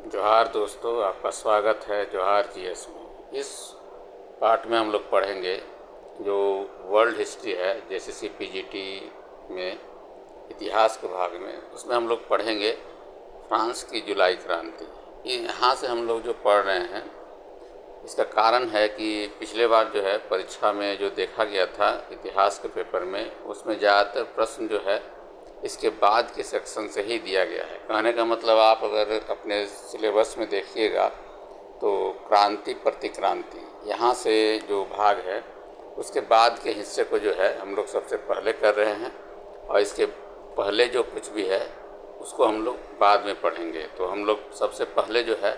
जोहार दोस्तों, आपका स्वागत है जोहार जीएस में। इस पार्ट में हम लोग पढ़ेंगे जो वर्ल्ड हिस्ट्री है, जैसे सीपीजीटी में इतिहास के भाग में, उसमें हम लोग पढ़ेंगे फ्रांस की जुलाई क्रांति। यहाँ से हम लोग जो पढ़ रहे हैं, इसका कारण है कि पिछले बार जो है परीक्षा में जो देखा गया था इतिहास के पेपर में, उसमें ज़्यादातर प्रश्न जो है इसके बाद के सेक्शन से ही दिया गया है। कहने का मतलब, आप अगर अपने सिलेबस में देखिएगा तो क्रांति प्रतिक्रांति यहाँ से जो भाग है उसके बाद के हिस्से को जो है हम लोग सबसे पहले कर रहे हैं, और इसके पहले जो कुछ भी है उसको हम लोग बाद में पढ़ेंगे। तो हम लोग सबसे पहले जो है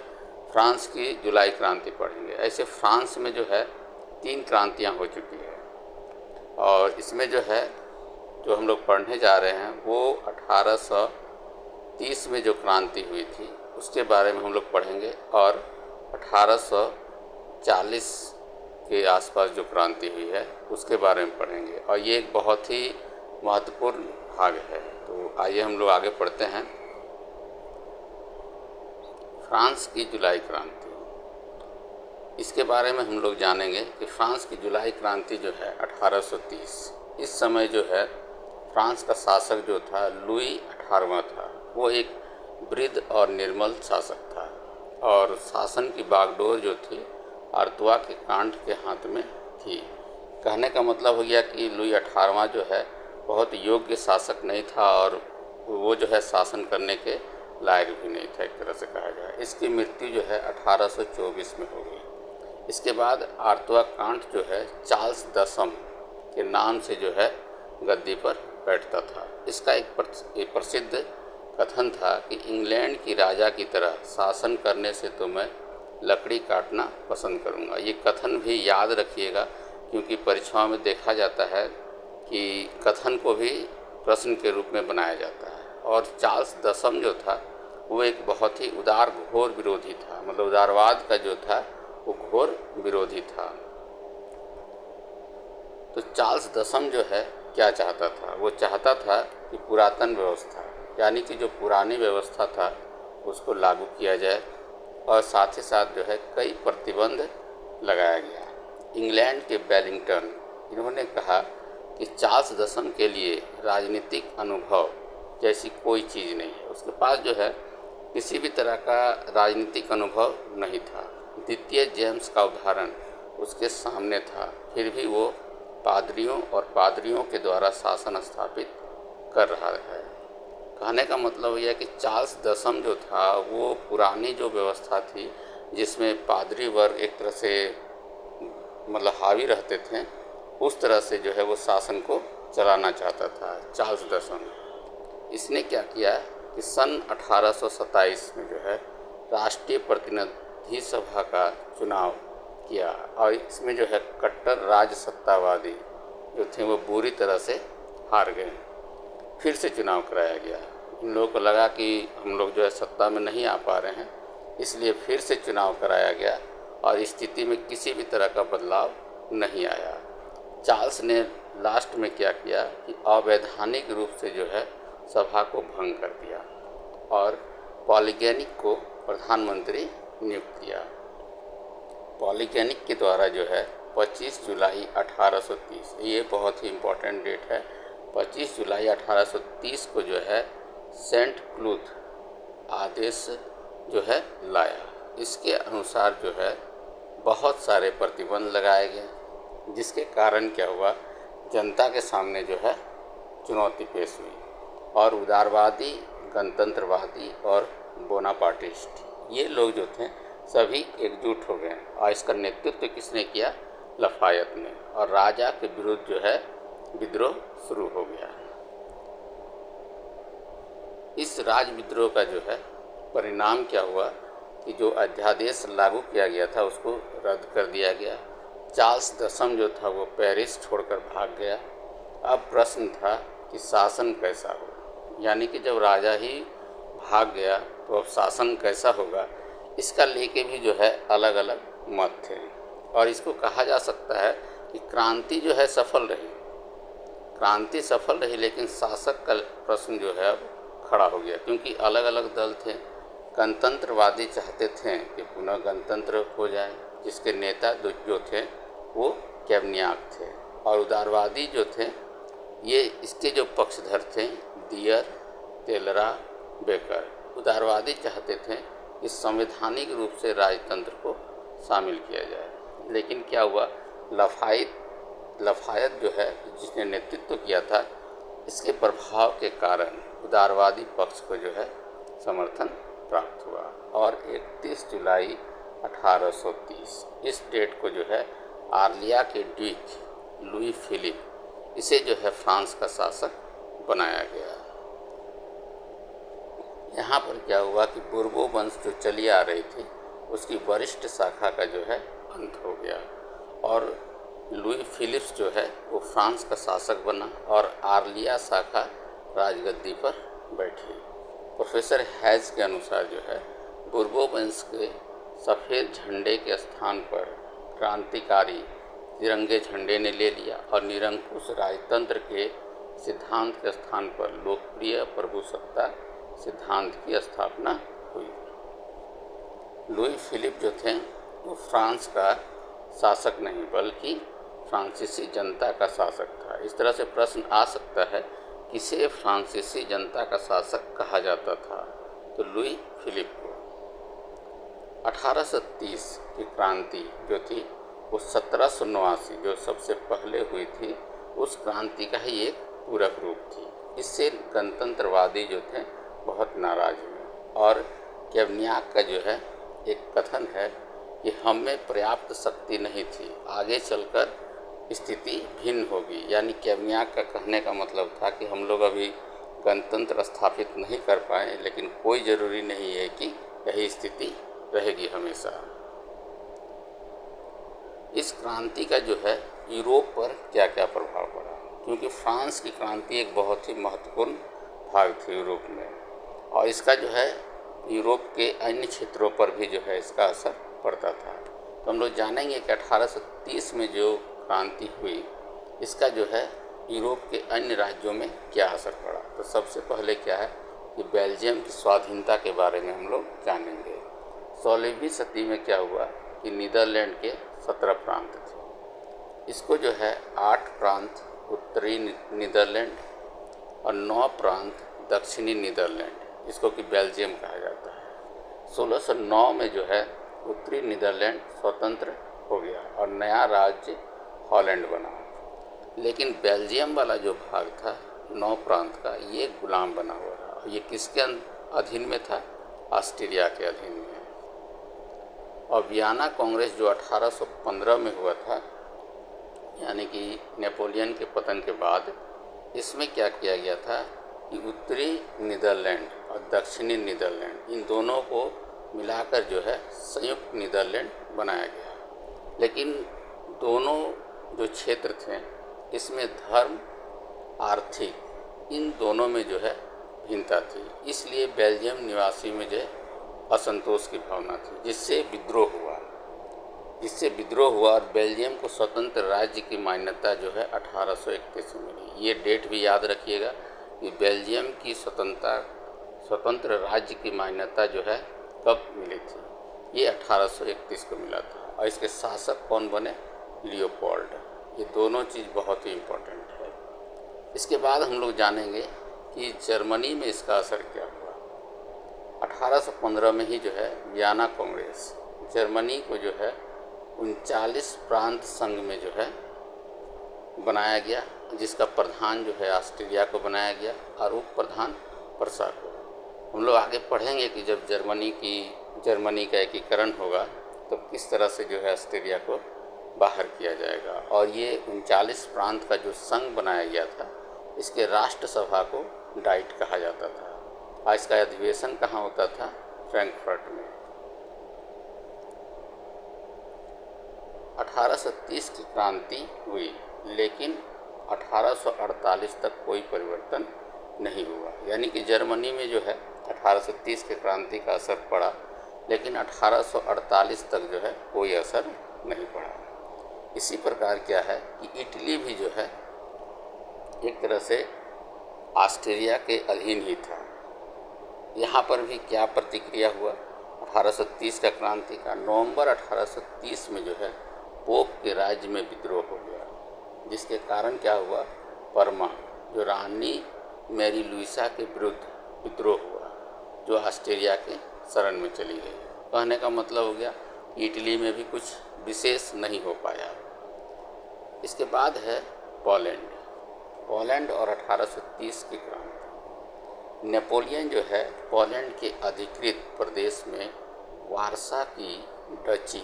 फ्रांस की जुलाई क्रांति पढ़ेंगे। ऐसे फ्रांस में जो है 3 क्रांतियाँ हो चुकी है, और इसमें जो है जो हम लोग पढ़ने जा रहे हैं वो 1830 में जो क्रांति हुई थी उसके बारे में हम लोग पढ़ेंगे, और 1840 के आसपास जो क्रांति हुई है उसके बारे में पढ़ेंगे, और ये एक बहुत ही महत्वपूर्ण भाग है। तो आइए हम लोग आगे पढ़ते हैं। फ्रांस की जुलाई क्रांति, इसके बारे में हम लोग जानेंगे कि फ्रांस की जुलाई क्रांति जो है 1830, इस समय जो है फ्रांस का शासक जो था लुई 18वां था। वो एक वृद्ध और निर्मल शासक था, और शासन की बागडोर जो थी अर्थुआ के कांट के हाथ में थी। कहने का मतलब हो गया कि लुई 18वां जो है बहुत योग्य शासक नहीं था, और वो जो है शासन करने के लायक भी नहीं था, एक तरह से कहा जाए। इसकी मृत्यु जो है 1824 में हो गई। इसके बाद अर्थुआ कांट जो है चार्ल्स दसम के नाम से जो है गद्दी पर बैठता था। इसका एक प्रसिद्ध कथन था कि इंग्लैंड की राजा की तरह शासन करने से तो मैं लकड़ी काटना पसंद करूंगा। ये कथन भी याद रखिएगा, क्योंकि परीक्षाओं में देखा जाता है कि कथन को भी प्रश्न के रूप में बनाया जाता है। और चार्ल्स दसम जो था वो एक बहुत ही उदार घोर विरोधी था, मतलब उदारवाद का जो था वो घोर विरोधी था। तो चार्ल्स दसम जो है क्या चाहता था? वो चाहता था कि पुरातन व्यवस्था, यानी कि जो पुरानी व्यवस्था था उसको लागू किया जाए, और साथ ही साथ जो है कई प्रतिबंध लगाया गया। इंग्लैंड के वेलिंगटन, इन्होंने कहा कि चार्ल्स दसम के लिए राजनीतिक अनुभव जैसी कोई चीज़ नहीं है। उसके पास जो है किसी भी तरह का राजनीतिक अनुभव नहीं था। द्वितीय जेम्स का उदाहरण उसके सामने था, फिर भी वो पादरियों और पादरियों के द्वारा शासन स्थापित कर रहा है। कहने का मतलब यह है कि चार्ल्स दसम जो था वो पुरानी जो व्यवस्था थी जिसमें पादरी वर्ग एक तरह से मतलब हावी रहते थे, उस तरह से जो है वो शासन को चलाना चाहता था चार्ल्स दसम। इसने क्या किया कि सन 1827 में जो है राष्ट्रीय प्रतिनिधि सभा का चुनाव किया, और इसमें जो है कट्टर राजसत्तावादी जो थे वो बुरी तरह से हार गए। फिर से चुनाव कराया गया। इन लोगों को लगा कि हम लोग जो है सत्ता में नहीं आ पा रहे हैं, इसलिए फिर से चुनाव कराया गया, और स्थिति में किसी भी तरह का बदलाव नहीं आया। चार्ल्स ने लास्ट में क्या किया कि अवैधानिक रूप से जो है सभा को भंग कर दिया, और पॉलीगेनिक को प्रधानमंत्री नियुक्त किया। पॉलीगेनिक के द्वारा जो है 25 जुलाई 1830, ये बहुत ही इम्पोर्टेंट डेट है, 25 जुलाई 1830 को जो है सेंट क्लूथ आदेश जो है लाया। इसके अनुसार जो है बहुत सारे प्रतिबंध लगाए गए, जिसके कारण क्या हुआ, जनता के सामने जो है चुनौती पेश हुई, और उदारवादी, गणतंत्रवादी और बोनापार्टिस्ट ये लोग जो थे सभी एकजुट हो गए, और इसका नेतृत्व किसने किया? लफायत ने, और राजा के विरुद्ध जो है विद्रोह शुरू हो गया। इस राज विद्रोह का जो है परिणाम क्या हुआ कि जो अध्यादेश लागू किया गया था उसको रद्द कर दिया गया। चार्ल्स दसम जो था वो पेरिस छोड़कर भाग गया। अब प्रश्न था कि शासन कैसा हो, यानी कि जब राजा ही भाग गया तो अब शासन कैसा होगा, इसका लेके भी जो है अलग अलग मत थे। और इसको कहा जा सकता है कि क्रांति जो है सफल रही, क्रांति सफल रही, लेकिन शासक का प्रश्न जो है अब खड़ा हो गया, क्योंकि अलग अलग दल थे। गणतंत्रवादी चाहते थे कि पुनः गणतंत्र हो जाए, जिसके नेता जो थे वो कैवनियाक थे। और उदारवादी जो थे, ये इसके जो पक्षधर थे, डियर, टेलरा, बेकर, उदारवादी चाहते थे कि संवैधानिक रूप से राजतंत्र को शामिल किया जाए। लेकिन क्या हुआ, लफायत जो है, जिसने नेतृत्व किया था, इसके प्रभाव के कारण उदारवादी पक्ष को जो है समर्थन प्राप्त हुआ। और 31 जुलाई 1830 इस डेट को जो है आर्लिया के ड्यूक लुई फिलिप, इसे जो है फ्रांस का शासक बनाया गया। यहाँ पर क्या हुआ कि बुर्बो वंश जो चली आ रही थी, उसकी वरिष्ठ शाखा का जो है अंत हो गया और लुई फिलिप्स जो है वो फ्रांस का शासक बना और आर्लिया शाखा राजगद्दी पर बैठी। प्रोफेसर हैज के अनुसार जो है बुर्बो वंश के सफ़ेद झंडे के स्थान पर क्रांतिकारी तिरंगे झंडे ने ले लिया और निरंकुश राजतंत्र के सिद्धांत के स्थान पर लोकप्रिय प्रभुसत्ता सिद्धांत की स्थापना हुई। लुई फिलिप जो थे वो फ्रांस का शासक नहीं बल्कि फ्रांसीसी जनता का शासक था। इस तरह से प्रश्न आ सकता है, किसे फ्रांसीसी जनता का शासक कहा जाता था? तो लुई फिलिप को। 1830 की क्रांति जो थी वो 1789 जो सबसे पहले हुई थी, उस क्रांति का ही एक पूरक रूप थी। इससे गणतंत्रवादी जो थे बहुत नाराज हुए और कैवनियाक का जो है एक कथन है कि हम में पर्याप्त शक्ति नहीं थी, आगे चलकर स्थिति भिन्न होगी। यानी कैवनियाक का कहने का मतलब था कि हम लोग अभी गणतंत्र स्थापित नहीं कर पाए, लेकिन कोई ज़रूरी नहीं है कि यही स्थिति रहेगी हमेशा। इस क्रांति का जो है यूरोप पर क्या क्या प्रभाव पड़ा, क्योंकि फ्रांस की क्रांति एक बहुत ही महत्वपूर्ण भाग थी यूरोप में, और इसका जो है यूरोप के अन्य क्षेत्रों पर भी जो है इसका असर पड़ता था। तो हम लोग जानेंगे कि 1830 में जो क्रांति हुई, इसका जो है यूरोप के अन्य राज्यों में क्या असर पड़ा। तो सबसे पहले क्या है कि बेल्जियम की स्वाधीनता के बारे में हम लोग जानेंगे। 16वीं सदी में क्या हुआ कि नीदरलैंड के 17 प्रांत थे। इसको जो है 8 प्रांत उत्तरी नीदरलैंड और 9 प्रांत दक्षिणी नीदरलैंड, इसको कि बेल्जियम कहा जाता है। 1609 में जो है उत्तरी नीदरलैंड स्वतंत्र हो गया और नया राज्य हॉलैंड बना। लेकिन बेल्जियम वाला जो भाग था 9 प्रांत का, ये गुलाम बना हुआ रहा। ये किसके अधीन में था? ऑस्ट्रिया के अधीन में। और वियना कांग्रेस जो 1815 में हुआ था, यानी कि नेपोलियन के पतन के बाद, इसमें क्या किया गया था कि उत्तरी नीदरलैंड और दक्षिणी नीदरलैंड, इन दोनों को मिलाकर जो है संयुक्त नीदरलैंड बनाया गया। लेकिन दोनों जो क्षेत्र थे, इसमें धर्म, आर्थिक, इन दोनों में जो है भिन्नता थी। इसलिए बेल्जियम निवासी में जो है असंतोष की भावना थी, जिससे विद्रोह हुआ और बेल्जियम को स्वतंत्र राज्य की मान्यता जो है 1831 में मिली। ये डेट भी याद रखिएगा कि बेल्जियम की स्वतंत्र राज्य की मान्यता जो है कब मिली थी? ये 1831 को मिला था। और इसके शासक कौन बने? लियोपोल्ड। ये दोनों चीज़ बहुत ही इम्पोर्टेंट है। इसके बाद हम लोग जानेंगे कि जर्मनी में इसका असर क्या हुआ। 1815 में ही जो है वियना कांग्रेस जर्मनी को जो है 39 प्रांत संघ में जो है बनाया गया, जिसका प्रधान जो है ऑस्ट्रिया को बनाया गया और उप प्रधान प्रसा को। हम लोग आगे पढ़ेंगे कि जब जर्मनी का एकीकरण होगा तो किस तरह से जो है ऑस्ट्रिया को बाहर किया जाएगा। और ये 39 प्रांत का जो संघ बनाया गया था, इसके राष्ट्र सभा को डाइट कहा जाता था। और इसका अधिवेशन कहाँ होता था? फ्रैंकफर्ट में। 1830 की क्रांति हुई, लेकिन 1848 तक कोई परिवर्तन नहीं हुआ। यानी कि जर्मनी में जो है 1830 की क्रांति का असर पड़ा, लेकिन 1848 तक जो है कोई असर नहीं पड़ा। इसी प्रकार क्या है कि इटली भी जो है एक तरह से ऑस्ट्रिया के अधीन ही था। यहाँ पर भी क्या प्रतिक्रिया हुआ 1830 का क्रांति का। नवंबर 1830 में जो है पोप के राज्य में विद्रोह हो गया, जिसके कारण क्या हुआ, परमा जो रानी मैरी लुइसा के विरुद्ध विद्रोह हुआ, जो ऑस्ट्रिया के शरण में चली गई। कहने का मतलब हो गया इटली में भी कुछ विशेष नहीं हो पाया। इसके बाद है पोलैंड और 1830 की क्रांति। नेपोलियन जो है पोलैंड के अधिकृत प्रदेश में वारसा की डची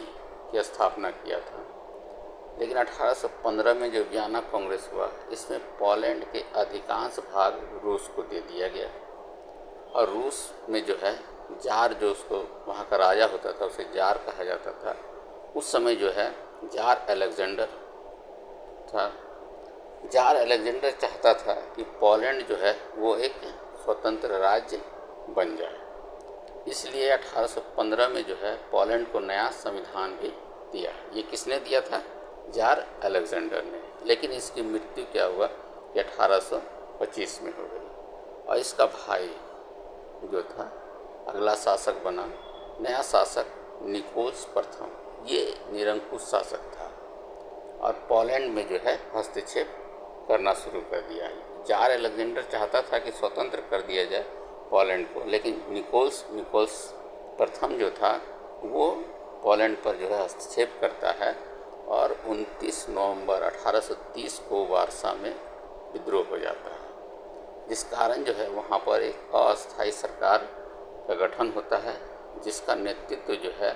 की स्थापना किया था, लेकिन 1815 में जो वियना कांग्रेस हुआ, इसमें पोलैंड के अधिकांश भाग रूस को दे दिया गया। और रूस में जो है जार, जो उसको वहाँ का राजा होता था उसे जार कहा जाता था। उस समय जो है जार अलेक्जेंडर था। जार अलेक्जेंडर चाहता था कि पोलैंड जो है वो एक स्वतंत्र राज्य बन जाए, इसलिए 1815 में जो है पोलैंड को नया संविधान भी दिया। ये किसने दिया था? जार अलेक्जेंडर ने। लेकिन इसकी मृत्यु क्या हुआ कि 1825 में हो गई। और इसका भाई जो था अगला शासक बना, नया शासक निकोल्स प्रथम, ये निरंकुश शासक था और पोलैंड में जो है हस्तक्षेप करना शुरू कर दिया। जार अलेक्जेंडर चाहता था कि स्वतंत्र कर दिया जाए पोलैंड को, लेकिन निकोल्स प्रथम जो था वो पोलैंड पर जो है हस्तक्षेप करता है और 29 नवंबर 1830 को वारसा में विद्रोह हो जाता है, जिस कारण जो है वहाँ पर एक अस्थायी सरकार का गठन होता है, जिसका नेतृत्व जो है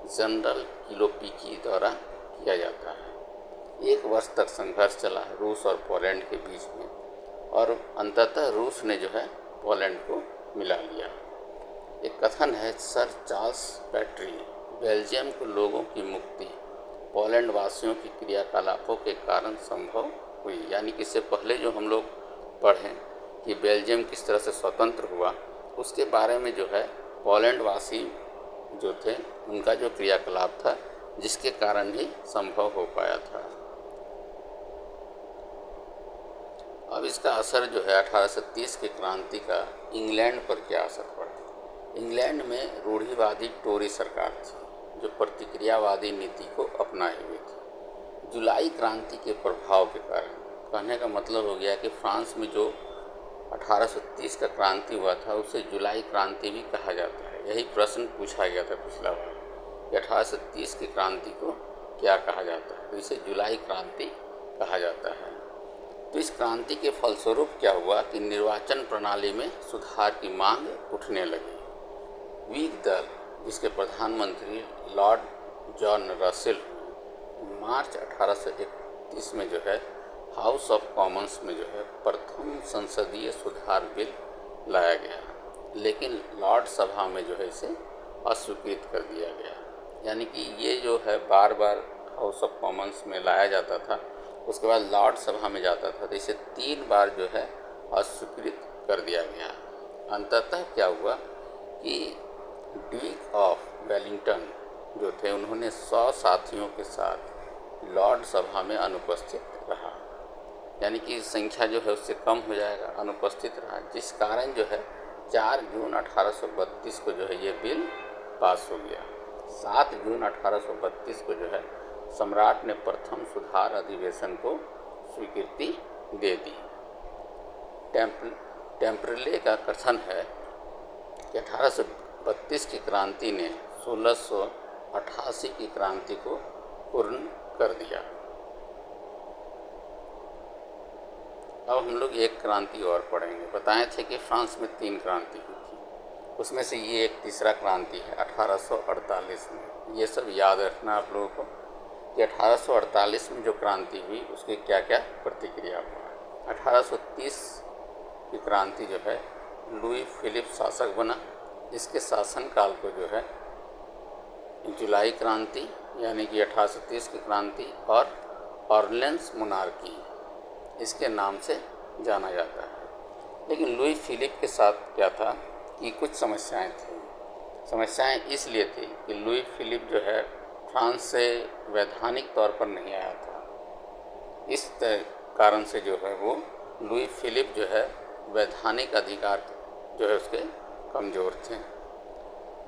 जनरल किलोपिकी द्वारा किया जाता है। 1 वर्ष तक संघर्ष चला रूस और पोलैंड के बीच में और अंततः रूस ने जो है पोलैंड को मिला लिया। एक कथन है, सर चार्ल्स पैट्री, बेल्जियम के लोगों की मुक्ति पोलैंड वासियों की क्रियाकलापों के कारण संभव हुई। यानी कि इससे पहले जो हम लोग पढ़ें कि बेल्जियम किस तरह से स्वतंत्र हुआ, उसके बारे में जो है पोलैंड वासी जो थे उनका जो क्रियाकलाप था, जिसके कारण ही संभव हो पाया था। अब इसका असर जो है 1830 की क्रांति का इंग्लैंड पर क्या असर पड़ा। इंग्लैंड में रूढ़िवादी टोरी सरकार थी जो प्रतिक्रियावादी नीति को अपनाए हुए थी। जुलाई क्रांति के प्रभाव के कारण, कहने का मतलब हो गया कि फ्रांस में जो 1830 का क्रांति हुआ था उसे जुलाई क्रांति भी कहा जाता है। यही प्रश्न पूछा गया था पिछला बार कि 1830 की क्रांति को क्या कहा जाता है, तो इसे जुलाई क्रांति कहा जाता है। तो इस क्रांति के फलस्वरूप क्या हुआ कि निर्वाचन प्रणाली में सुधार की मांग उठने लगी। व्हिग दल, जिसके प्रधानमंत्री लॉर्ड जॉन रसेल, मार्च 1831 में जो है हाउस ऑफ कॉमन्स में जो है प्रथम संसदीय सुधार बिल लाया गया, लेकिन लॉर्ड सभा में जो है इसे अस्वीकृत कर दिया गया। यानी कि ये जो है बार बार हाउस ऑफ कॉमन्स में लाया जाता था, उसके बाद लॉर्ड सभा में जाता था, तो इसे 3 बार जो है अस्वीकृत कर दिया गया। अंततः क्या हुआ कि ड्यूक ऑफ वेलिंगटन जो थे उन्होंने 100 साथियों के साथ लॉर्ड सभा में अनुपस्थित रहा, यानी कि संख्या जो है उससे कम हो जाएगा, अनुपस्थित रहा, जिस कारण जो है 4 जून 1832 को जो है ये बिल पास हो गया। 7 जून 1832 को जो है सम्राट ने प्रथम सुधार अधिवेशन को स्वीकृति दे दी। टेम्परेले का कथन है कि 1832 की क्रांति ने 1688 की क्रांति को पूर्ण कर दिया। अब हम लोग एक क्रांति और पढ़ेंगे। बताए थे कि फ्रांस में 3 क्रांति हुई थी, उसमें से ये एक तीसरा क्रांति है 1848 में। ये सब याद रखना आप लोगों को कि 1848 में जो क्रांति हुई उसकी क्या क्या प्रतिक्रिया हुआ। 1830 की क्रांति जो है लुई फिलिप शासक बना। इसके शासनकाल को जो है जुलाई क्रांति यानी कि 1830 की क्रांति और ऑर्लेंस मोनार्की इसके नाम से जाना जाता है। लेकिन लुई फिलिप के साथ क्या था कि कुछ समस्याएं थी। समस्याएं इसलिए थी कि लुई फिलिप जो है फ्रांस से वैधानिक तौर पर नहीं आया था। इस कारण से जो है वो लुई फिलिप जो है वैधानिक अधिकार जो है उसके कमज़ोर थे।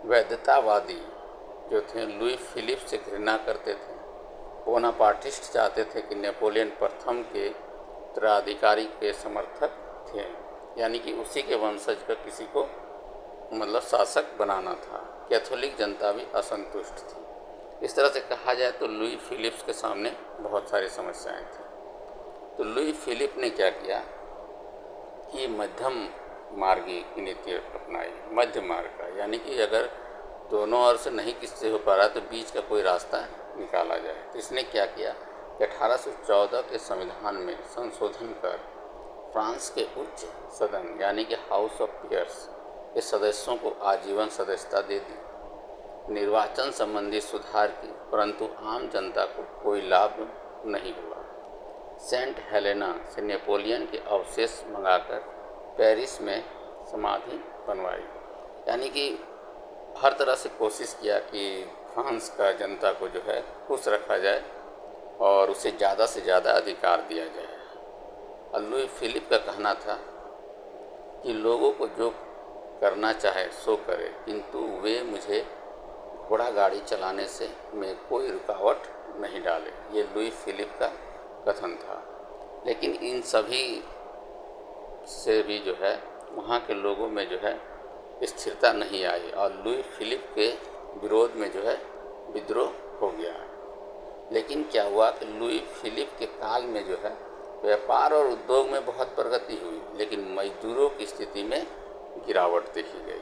वैधतावादी जो थे लुई फिलिप से घृणा करते थे। बोनापार्टिस्ट चाहते थे कि नेपोलियन प्रथम के उत्तराधिकारी के समर्थक थे, यानी कि उसी के वंशज का किसी को मतलब शासक बनाना था। कैथोलिक जनता भी असंतुष्ट थी। इस तरह से कहा जाए तो लुई फिलिप्स के सामने बहुत सारी समस्याएं थी। तो लुई फिलिप ने क्या किया कि मध्यम मार्गी की नीति अपनाई, मध्य मार्ग का, यानी कि अगर दोनों ओर से नहीं किससे हो पा रहा तो बीच का कोई रास्ता निकाला जाए। तो इसने क्या किया कि 1814 के संविधान में संशोधन कर फ्रांस के उच्च सदन यानी कि हाउस ऑफ पियर्स के सदस्यों को आजीवन सदस्यता दे दी। निर्वाचन संबंधी सुधार की, परंतु आम जनता को कोई लाभ नहीं हुआ। सेंट हेलेना से नेपोलियन के अवशेष मंगाकर पेरिस में समाधि बनवाई, यानी कि हर तरह से कोशिश किया कि फ्रांस का जनता को जो है खुश रखा जाए और उसे ज़्यादा से ज़्यादा अधिकार दिया जाए। और लुई फिलिप का कहना था कि लोगों को जो करना चाहे सो करे, किंतु वे मुझे घोड़ा गाड़ी चलाने से में कोई रुकावट नहीं डाले। ये लुई फिलिप का कथन था। लेकिन इन सभी से भी जो है वहाँ के लोगों में जो है स्थिरता नहीं आई और लुई फिलिप के विरोध में जो है विद्रोह हो गया। लेकिन क्या हुआ कि लुई फिलिप के काल में जो है व्यापार और उद्योग में बहुत प्रगति हुई, लेकिन मजदूरों की स्थिति में गिरावट देखी गई।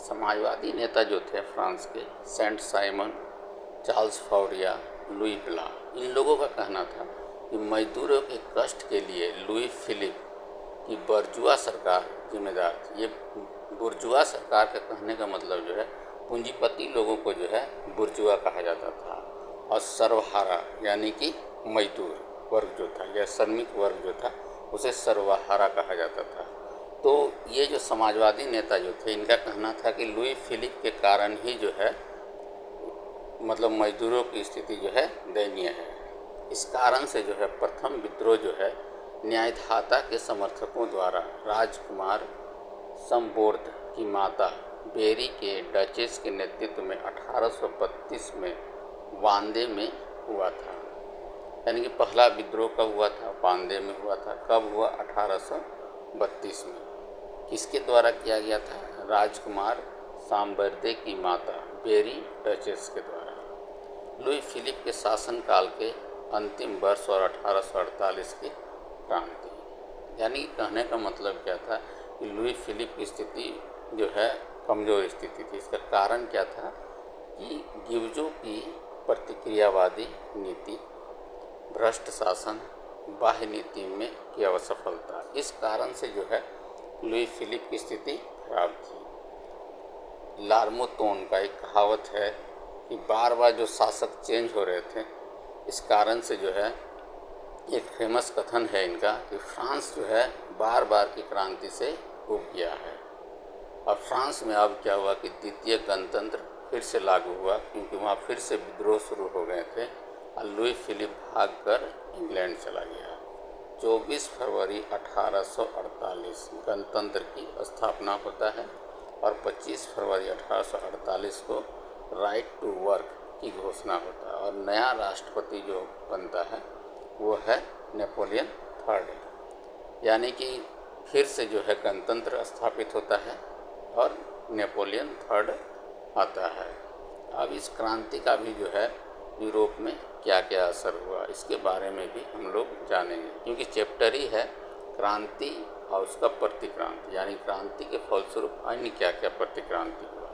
समाजवादी नेता जो थे फ्रांस के, सेंट साइमन, चार्ल्स फौरिया, लुई ब्ला, इन लोगों का कहना था कि मजदूरों के कष्ट के लिए लुई फिलिप की बुर्जुआ सरकार जिम्मेदार थी। ये बुर्जुआ सरकार का कहने का मतलब जो है पूंजीपति लोगों को जो है बुर्जुआ कहा जाता था, और सर्वहारा यानी कि मजदूर वर्ग जो था या श्रमिक वर्ग जो था उसे सर्वहारा कहा जाता था। तो ये जो समाजवादी नेता जो थे इनका कहना था कि लुई फिलिप के कारण ही जो है मतलब मजदूरों की स्थिति जो है दयनीय है। इस कारण से जो है प्रथम विद्रोह जो है न्यायधाता के समर्थकों द्वारा राजकुमार सम्बोर्द की माता बेरी के डचेस के नेतृत्व में 1832 में वांदे में हुआ था। यानी कि पहला विद्रोह कब हुआ था? वांदे में हुआ था। कब हुआ? 1832 में। किसके द्वारा किया गया था? राजकुमार सांबर्दे की माता बेरी डचेस के द्वारा। लुई फिलिप के शासनकाल के अंतिम वर्ष और 1848 की क्रांति, यानी कहने का मतलब क्या था कि लुई फिलिप की स्थिति जो है कमज़ोर स्थिति थी। इसका कारण क्या था कि गिवजों की प्रतिक्रियावादी नीति, भ्रष्ट शासन, बाह्य नीति में की असफलता, इस कारण से जो है लुई फिलिप की स्थिति खराब थी। लार्मोतोन का एक कहावत है कि बार बार जो शासक चेंज हो रहे थे, इस कारण से जो है एक फेमस कथन है इनका कि फ्रांस जो है बार बार की क्रांति से उब गया है। और फ्रांस में अब क्या हुआ कि द्वितीय गणतंत्र फिर से लागू हुआ, क्योंकि वहाँ फिर से विद्रोह शुरू हो गए थे और लुई फिलिप भागकर इंग्लैंड चला गया। 24 फरवरी 1848 गणतंत्र की स्थापना होता है और 25 फरवरी 1848 को राइट टू वर्क की घोषणा होता है और नया राष्ट्रपति जो बनता है वो है नेपोलियन थर्ड। यानी कि फिर से जो है गणतंत्र स्थापित होता है और नेपोलियन थर्ड आता है। अब इस क्रांति का भी जो है यूरोप में क्या क्या असर हुआ इसके बारे में भी हम लोग जानेंगे, क्योंकि चैप्टर ही है क्रांति और उसका प्रतिक्रांति, यानी क्रांति के फलस्वरूप अन्य क्या क्या प्रतिक्रांति हुआ।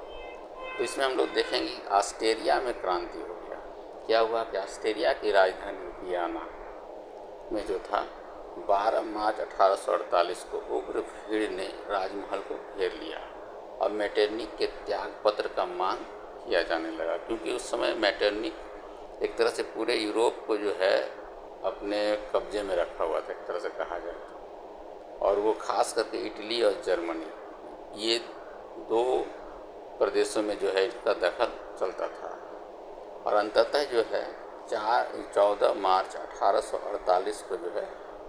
तो इसमें हम लोग देखेंगे ऑस्ट्रिया में क्रांति हो गया। क्या हुआ कि ऑस्ट्रिया की राजधानी वियना में जो था 12 मार्च 1848 को उग्र भीड़ ने राजमहल को घेर लिया और मेटरनिक के त्यागपत्र का मांग किया जाने लगा, क्योंकि उस समय मेटरनिक एक तरह से पूरे यूरोप को जो है अपने कब्जे में रखा हुआ था, एक तरह से कहा जाए तो। और वो खास करके इटली और जर्मनी, ये दो प्रदेशों में जो है इसका दखल चलता था। और अंततः जो है 14 मार्च 1848 को जो है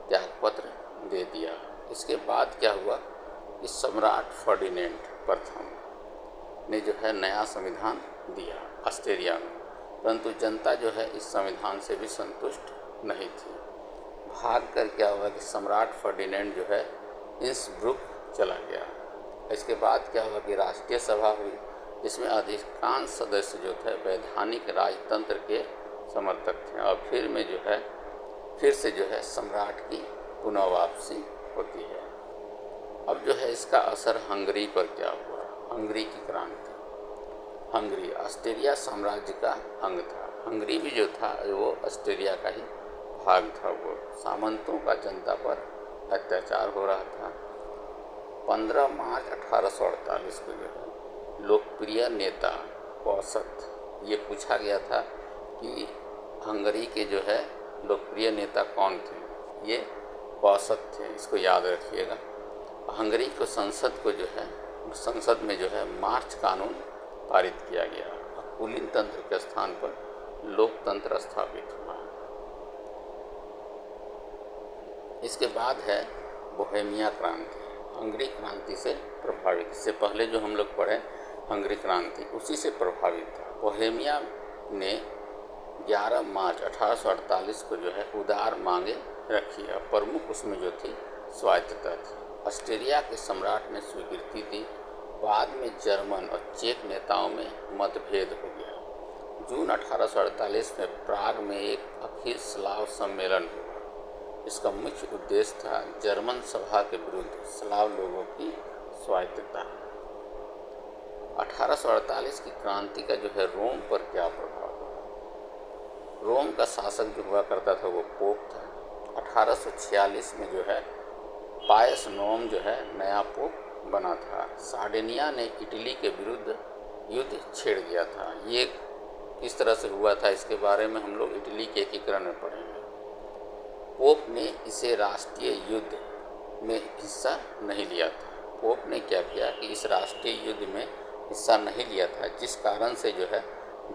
त्यागपत्र दे दिया। इसके बाद क्या हुआ कि सम्राट फर्डिनेंड प्रथम ने जो है नया संविधान दिया ऑस्ट्रिया में, परंतु जनता जो है इस संविधान से भी संतुष्ट नहीं थी। भाग कर क्या हुआ कि सम्राट फर्डिनेंड जो है इंसब्रुक चला गया। इसके बाद क्या हुआ कि राष्ट्रीय सभा हुई, जिसमें अधिकांश सदस्य जो थे वैधानिक राजतंत्र के समर्थक थे, और फिर से जो है सम्राट की पुनः वापसी होती है। अब जो है इसका असर हंगरी पर क्या हुआ। हंगरी की क्रांति। हंगरी ऑस्ट्रिया साम्राज्य का अंग था। हंगरी भी जो था वो ऑस्ट्रिया का ही भाग था। वो सामंतों का जनता पर अत्याचार हो रहा था। 15 मार्च 1848 को जो है लोकप्रिय नेता कौसत, ये पूछा गया था कि हंगरी के जो है लोकप्रिय नेता कौन थे। ये कौसत थे, इसको याद रखिएगा। हंगरी को संसद में जो है मार्च कानून पारित किया गया। कुलीन तंत्र के स्थान पर लोकतंत्र स्थापित हुआ। इसके बाद है बोहेमिया क्रांति। हंगरी क्रांति से प्रभावित, इससे पहले जो हम लोग पढ़े हंगरी क्रांति उसी से प्रभावित था। बोहेमिया ने 11 मार्च 1848 को जो है उदार मांगे रखी है। प्रमुख उसमें जो थी स्वायत्तता थी। ऑस्ट्रिया के सम्राट ने स्वीकृति दी। बाद में जर्मन और चेक नेताओं में मतभेद हो गया। जून 1848 में प्राग में एक अखिल स्लाव सम्मेलन हुआ। इसका मुख्य उद्देश्य था जर्मन सभा के विरुद्ध स्लाव लोगों की स्वायत्तता। 1848 की क्रांति का जो है रोम पर क्या प्रभाव हुआ। रोम का शासक जो हुआ करता था वो पोप था। 1846 में जो है पायस नोम जो है नया पोप बना था। सार्डिनिया ने इटली के विरुद्ध युद्ध छेड़ दिया था। ये किस तरह से हुआ था इसके बारे में हम लोग इटली के एकीकरण में पढ़ेंगे। पोप ने इसे राष्ट्रीय युद्ध में हिस्सा नहीं लिया था। पोप ने क्या किया कि इस राष्ट्रीय युद्ध में हिस्सा नहीं लिया था, जिस कारण से जो है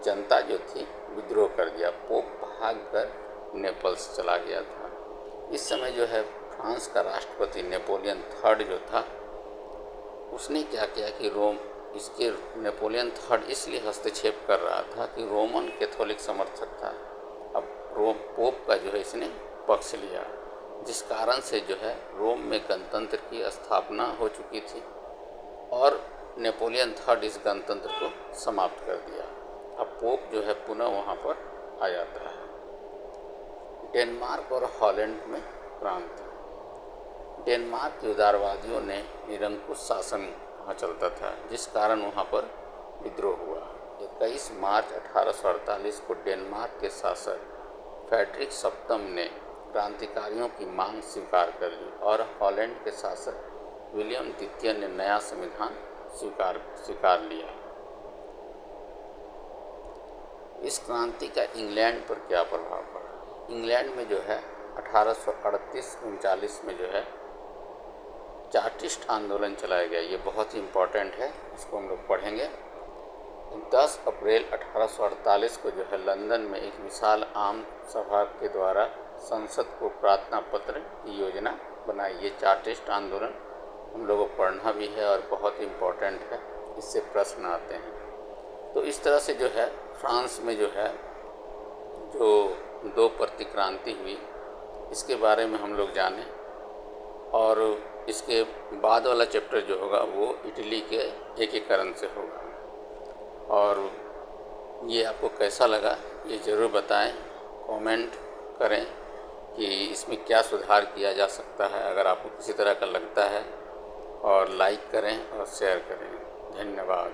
जनता जो थी विद्रोह कर दिया। पोप भागकर नेपल्स चला गया था। इस समय जो है फ्रांस का राष्ट्रपति नेपोलियन थर्ड जो था, उसने क्या किया कि नेपोलियन थर्ड इसलिए हस्तक्षेप कर रहा था कि रोमन कैथोलिक समर्थक था। अब पोप का जो है इसने पक्ष लिया, जिस कारण से जो है रोम में गणतंत्र की स्थापना हो चुकी थी और नेपोलियन थर्ड इस गणतंत्र को समाप्त कर दिया। अब पोप जो है पुनः वहाँ पर आ जाता है। डेनमार्क और हॉलैंड में क्रांति। डेनमार्क के उदारवादियों ने निरंकुश शासन वहाँ चलता था, जिस कारण वहाँ पर विद्रोह हुआ। 21 मार्च 1848 को डेनमार्क के शासक फ्रेडरिक सप्तम ने क्रांतिकारियों की मांग स्वीकार कर ली और हॉलैंड के शासक विलियम द्वितीय ने नया संविधान स्वीकार लिया। इस क्रांति का इंग्लैंड पर क्या प्रभाव पड़ा। इंग्लैंड में जो है 1838-39 में जो है चार्टिस्ट आंदोलन चलाया गया। ये बहुत ही इम्पोर्टेंट है, इसको हम लोग पढ़ेंगे। 10 अप्रैल 1848 को जो है लंदन में एक विशाल आम सभा के द्वारा संसद को प्रार्थना पत्र की योजना बनाई। ये चार्टिस्ट आंदोलन हम लोगों को पढ़ना भी है और बहुत इम्पोर्टेंट है, इससे प्रश्न आते हैं। तो इस तरह से जो है फ्रांस में जो है जो 2 प्रतिक्रांति हुई, इसके बारे में हम लोग जाने, और इसके बाद वाला चैप्टर जो होगा वो इटली के एकीकरण से होगा। और ये आपको कैसा लगा ये ज़रूर बताएं, कमेंट करें कि इसमें क्या सुधार किया जा सकता है अगर आपको किसी तरह का लगता है, और लाइक करें और शेयर करें। धन्यवाद।